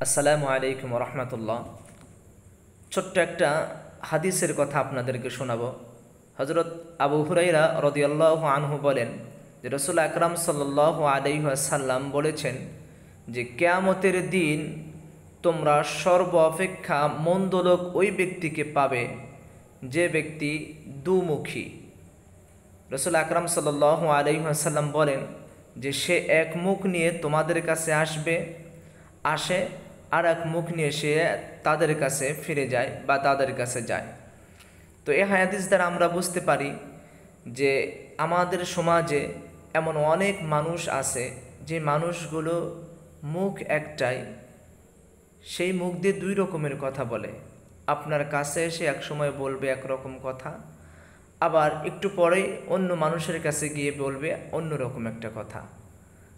আসসালামু আলাইকুম রহমতুল্লাহ। ছোট্ট একটা হাদিসের কথা আপনাদেরকে শোনাবো। হজরত আবু হুরাইরা রদিয়াল্লাহু আনহু বলেন যে রসুল আকরাম সাল্লাল্লাহু আলাইহি ওয়াসাল্লাম বলেছেন যে কিয়ামতের দিন তোমরা সর্ব অপেক্ষা মন্দ লোক ওই ব্যক্তিকে পাবে যে ব্যক্তি দুমুখী। রসুল আকরাম সাল্লাল্লাহু আলাইহি ওয়াসাল্লাম বলেন যে সে এক মুখ নিয়ে তোমাদের কাছে আসে আর এক মুখ নিয়ে সে তাদের কাছে ফিরে যায় বা তাদের কাছে যায়। তো এই হাদিস দ্বারা আমরা বুঝতে পারি যে আমাদের সমাজে এমন অনেক মানুষ আছে যে মানুষগুলো মুখ একটাই, সেই মুখ দিয়ে দুই রকমের কথা বলে। আপনার কাছে এসে এক সময় বলবে একরকম কথা, আবার একটু পরেই অন্য মানুষের কাছে গিয়ে বলবে অন্য রকম একটা কথা।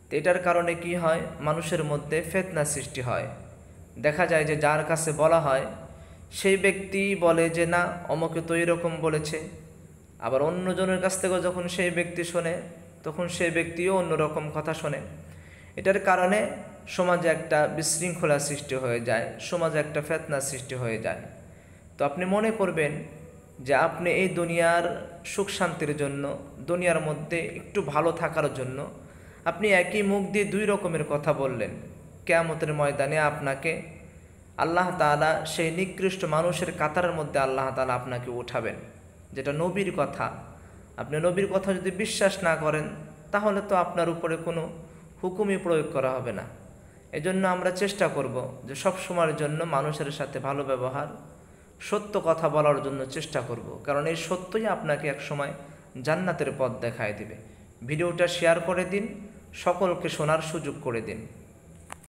তো এটার কারণে কি হয়, মানুষের মধ্যে ফিতনা সৃষ্টি হয়। দেখা যায় যে যার কাছে বলা হয় সেই ব্যক্তি বলে যে না, অমুকে তো এরকম বলেছে। আবার অন্যজনের কাছ থেকেও যখন সেই ব্যক্তি শোনে তখন সেই ব্যক্তিও অন্যরকম কথা শোনে। এটার কারণে সমাজে একটা বিশৃঙ্খলা সৃষ্টি হয়ে যায়, সমাজে একটা ফিতনা সৃষ্টি হয়ে যায়। তো আপনি মনে করবেন যে আপনি এই দুনিয়ার সুখ শান্তির জন্য, দুনিয়ার মধ্যে একটু ভালো থাকার জন্য আপনি একই মুখ দিয়ে দুই রকমের কথা বললেন। কিয়ামতের ময়দানে আপনাকে আল্লাহ তাআলা সেই নিকৃষ্ট মানুষের কাতারের মধ্যে আল্লাহ তাআলা আপনাকে উঠাবেন। যেটা নবীর কথা, আপনি নবীর কথা যদি বিশ্বাস না করেন তাহলে তো আপনার উপরে কোনো হুকুমই প্রয়োগ করা হবে না। এজন্য আমরা চেষ্টা করব যে সব সময়ের জন্য মানুষের সাথে ভালো ব্যবহার, সত্য কথা বলার জন্য চেষ্টা করব, কারণ এই সত্যই আপনাকে একসময় জান্নাতের পথ দেখায় দিবে। ভিডিওটা শেয়ার করে দিন, সকলকে শোনার সুযোগ করে দিন।